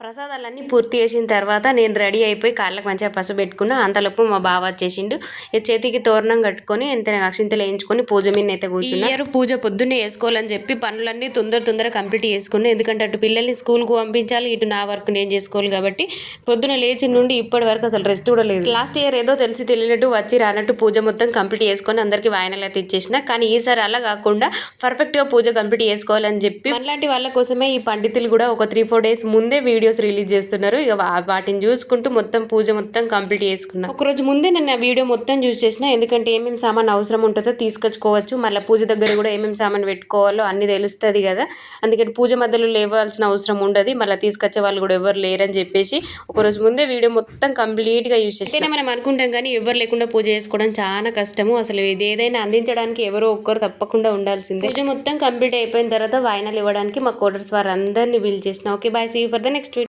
ప్రసాదాలన్నీ పూర్తి చేసిన తర్వాత నేను రెడీ అయిపోయి కాళ్ళకి మంచిగా పసుపు పెట్టుకున్నా. అంతలోపు మా బావ వచ్చేసిండు. చేతికి తోరణం కట్టుకొని ఎంత అక్షింతలు వేయించుకొని పూజ మీద అయితే కూర్చున్నా. ఈ ఇయర్ పూజ పొద్దున్నే వేసుకోవాలని చెప్పి పనులన్నీ తొందర కంప్లీట్ చేసుకున్నా. ఎందుకంటే అటు పిల్లల్ని స్కూల్కు పంపించాలి, ఇటు నా వర్క్ నేను చేసుకోవాలి కాబట్టి పొద్దున లేచి నుండి ఇప్పటి వరకు అసలు రెస్ట్ కూడా లేదు. లాస్ట్ ఇయర్ ఏదో తెలిసి తెలియనట్టు వచ్చి రానట్టు పూజ మొత్తం కంప్లీట్ చేసుకొని అందరికి వాయనాలు అయితే ఇచ్చేసిన. కానీ ఈసారి అలా కాకుండా పర్ఫెక్ట్గా పూజ కంప్లీట్ చేసుకోవాలని చెప్పి మనలాంటి వాళ్ళ కోసమే ఈ పండితులు కూడా ఒక 3-4 డేస్ ముందే వీడియోస్ రిలీజ్ చేస్తున్నారు. ఇక వాటిని చూసుకుంటూ మొత్తం పూజ మొత్తం కంప్లీట్ చేసుకున్నా. ఒకరోజు ముందే నేను ఆ వీడియో మొత్తం చూసి చేసిన. ఎందుకంటే ఏమేమి సామాన్ అవసరం ఉంటుందో తీసుకొచ్చుకోవచ్చు, మళ్ళీ పూజ దగ్గర కూడా ఏమేమి సామాన్ పెట్టుకోవాలో అన్ని తెలుస్తుంది కదా. అందుకని పూజ మధ్యలో లేవాల్సిన అవసరం ఉండదు, మళ్ళీ తీసుకొచ్చే వాళ్ళు కూడా ఎవరు లేరని చెప్పేసి ఒకరోజు ముందే వీడియో మొత్తం కంప్లీట్ గా యూజ్ చేసిన. మనం అనుకుంటాం కానీ ఎవరు లేకుండా పూజ చేసుకోవడం చాలా కష్టము. అసలు ఇది ఏదైనా అందించడానికి ఎవరో ఒక్కరు తప్పకుండా ఉండాల్సిందే. పూజ మొత్తం కంప్లీట్ అయిపోయిన తర్వాత వాయినాలు ఇవ్వడానికి మా కోడర్స్ వారు అందరినీ పిలిచేసిన. Okay bye, see you for the next video.